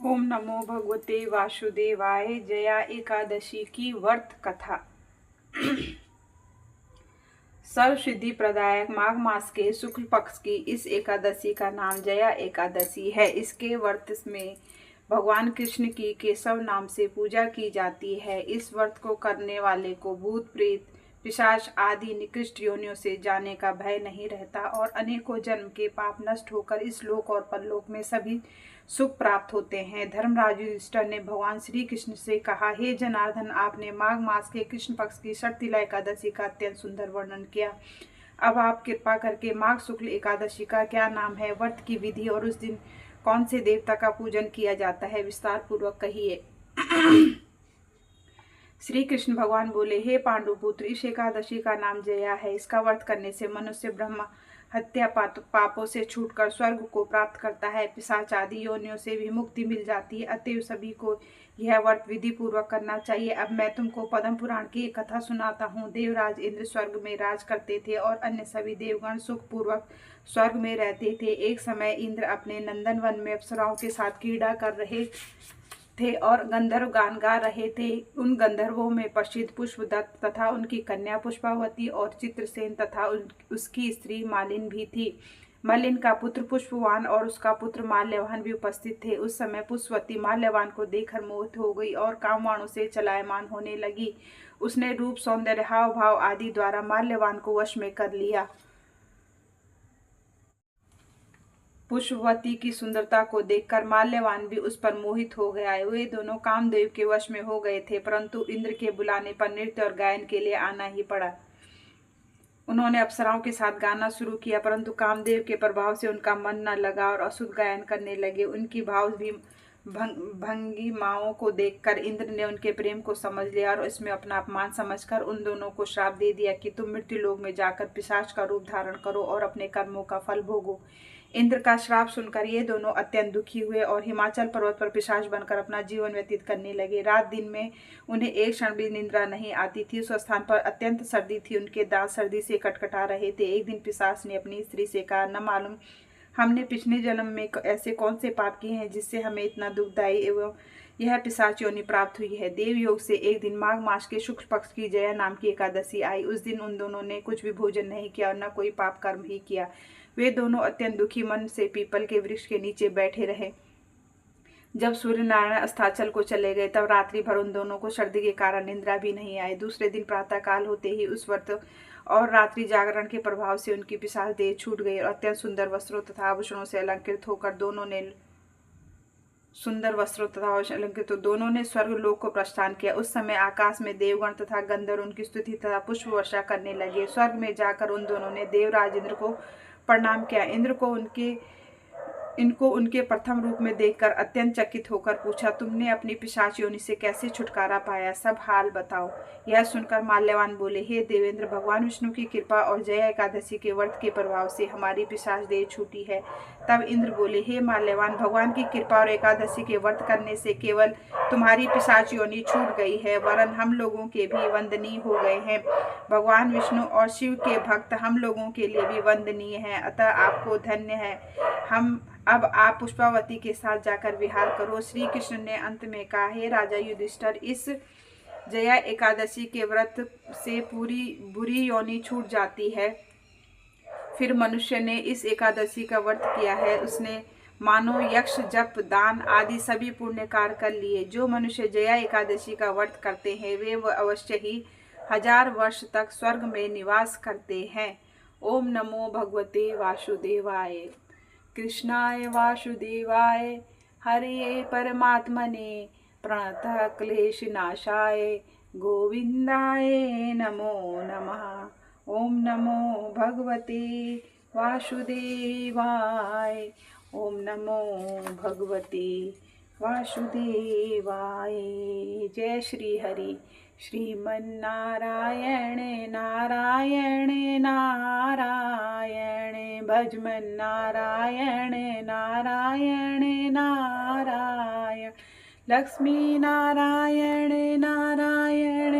ओम नमो भगवते वासुदेवाय। जया एकादशी की व्रत कथा। सर्व सिद्धि प्रदायक माघ मास के शुक्ल पक्ष की इस एकादशी का नाम जया एकादशी है। इसके व्रत में भगवान कृष्ण की केशव नाम से पूजा की जाती है। इस व्रत को करने वाले को भूत प्रेत पिशाच आदि निकृष्ट योनियों से जाने का भय नहीं रहता और अनेकों जन्म के पाप नष्ट होकर इस लोक और परलोक में सभी सुख प्राप्त होते हैं। धर्मराज युधिष्ठिर ने भगवान श्री कृष्ण से कहा, हे जनार्दन, आपने माघ मास के कृष्ण पक्ष की षटतिला एकादशी का अत्यंत सुंदर वर्णन किया। अब आप कृपा करके माघ शुक्ल एकादशी का क्या नाम है, व्रत की विधि और उस दिन कौन से देवता का पूजन किया जाता है, विस्तार पूर्वक कहिए। श्री कृष्ण भगवान बोले, हे पांडुपुत्र, इस एकादशी का नाम जया है। इसका व्रत करने से मनुष्य ब्रह्म हत्या पापों से छूटकर स्वर्ग को प्राप्त करता है। पिशाच आदि योनियों से भी मुक्ति मिल जाती है। अतएव सभी को यह व्रत विधि पूर्वक करना चाहिए। अब मैं तुमको पद्म पुराण की एक कथा सुनाता हूँ। देवराज इंद्र स्वर्ग में राज करते थे और अन्य सभी देवगण सुख पूर्वक स्वर्ग में रहते थे। एक समय इंद्र अपने नंदनवन में अप्सराओं के साथ क्रीड़ा कर रहे थे और गंधर्व गान गा रहे थे। उन गंधर्वों में प्रसिद्ध पुष्पदत्त तथा उनकी कन्या पुष्पावती और चित्रसेन तथा उसकी स्त्री मालिन भी थी। मलिन का पुत्र पुष्पवान और उसका पुत्र माल्यवान भी उपस्थित थे। उस समय पुष्पवती माल्यवान को देखकर मोहित हो गई और कामवाणों से चलायमान होने लगी। उसने रूप, सौंदर्य, हाव भाव आदि द्वारा माल्यवान को वश में कर लिया। पुष्पवती की सुंदरता को देखकर माल्यवान भी उस पर मोहित हो गया। वे दोनों कामदेव के वश में हो गए थे, परंतु इंद्र के बुलाने पर नृत्य और गायन के लिए आना ही पड़ा। उन्होंने अप्सराओं के साथ गाना शुरू किया, परंतु कामदेव के प्रभाव से उनका मन न लगा और अशुद्ध गायन करने लगे। उनकी भाव भी भंगिमाओं को देखकर इंद्र ने उनके प्रेम को समझ लिया और इसमें अपना अपमान समझकर उन दोनों को श्राप दे दिया कि तुम मृत्यु लोक में जाकर पिशाच का रूप धारण करो और अपने कर्मों का फल भोगो। इंद्र का श्राप सुनकर ये दोनों अत्यंत दुखी हुए और हिमाचल पर्वत पर पिशाच बनकर अपना जीवन व्यतीत करने लगे। रात दिन में उन्हें एक क्षण भी निद्रा नहीं आती थी। उस स्थान पर अत्यंत सर्दी थी, उनके दांत सर्दी से कटकटा रहे थे। एक दिन पिशाच ने अपनी स्त्री से कहा, न मालूम हमने पिछले जन्म में ऐसे कौन से पाप किए हैं जिससे हमें इतना दुखदायी एवं यह पिशाच योनि प्राप्त हुई है। देवयोग से एक दिन माघ मास के शुक्ल पक्ष की जया नाम की एकादशी आई। उस दिन उन दोनों ने कुछ भी भोजन नहीं किया और न कोई पाप कर्म ही किया। वे दोनों अत्यंत दुखी मन से पीपल के वृक्ष के नीचे बैठे रहे। जब सूर्य नारायण अस्ताचल को चले गए तब रात्रि भर उन दोनों को सर्दी के कारण निंद्रा भी नहीं आई। दूसरे दिन प्रातः काल होते ही उस व्रत और रात्रि जागरण के प्रभाव से उनकी पिशाच देह छूट गई और अत्यंत सुंदर वस्त्रों तथा आभूषणों से अलंकृत होकर दोनों ने स्वर्ग लोक को प्रस्थान किया। उस समय आकाश में देवगण तथा गंधर्व उनकी स्तुति तथा पुष्प वर्षा करने लगे। स्वर्ग में जाकर उन दोनों ने देवराज इंद्र को प्रणाम किया। इंद्र को इनको उनके प्रथम रूप में देखकर अत्यंत चकित होकर पूछा, तुमने अपनी पिशाच योनि से कैसे छुटकारा पाया, सब हाल बताओ। यह सुनकर माल्यवान बोले, हे देवेंद्र, भगवान विष्णु की कृपा और जया एकादशी के व्रत के प्रभाव से हमारी पिशाच देह छूटी है। तब इंद्र बोले, हे माल्यवान, भगवान की कृपा और एकादशी के व्रत करने से केवल तुम्हारी पिशाच योनि छूट गई है, वरन हम लोगों के भी वंदनीय हो गए हैं। भगवान विष्णु और शिव के भक्त हम लोगों के लिए भी वंदनीय हैं, अतः आपको धन्य है। अब आप पुष्पावती के साथ जाकर विहार करो। श्री कृष्ण ने अंत में कहा, हे राजा युधिष्ठिर, इस जया एकादशी के व्रत से पूरी बुरी योनि छूट जाती है। फिर मनुष्य ने इस एकादशी का व्रत किया है, उसने मानो यक्ष, जप, दान आदि सभी पुण्य कार्य कर लिए। जो मनुष्य जया एकादशी का व्रत करते हैं वे अवश्य ही 1000 वर्ष तक स्वर्ग में निवास करते हैं। ओम नमो भगवते वासुदेवाय। कृष्णाय वासुदेवाय हरे परमात्मने प्रणतः क्लेशनाशाय गोविंदाय नमो नमः। ओम नमो भगवते वासुदेवाय। ओम नमो भगवते वासुदेवाय। जय श्री हरि। श्रीमन्नारायण नारायण नारायण, भजमन नारायण नारायण नारायण, लक्ष्मी नारायण नारायण।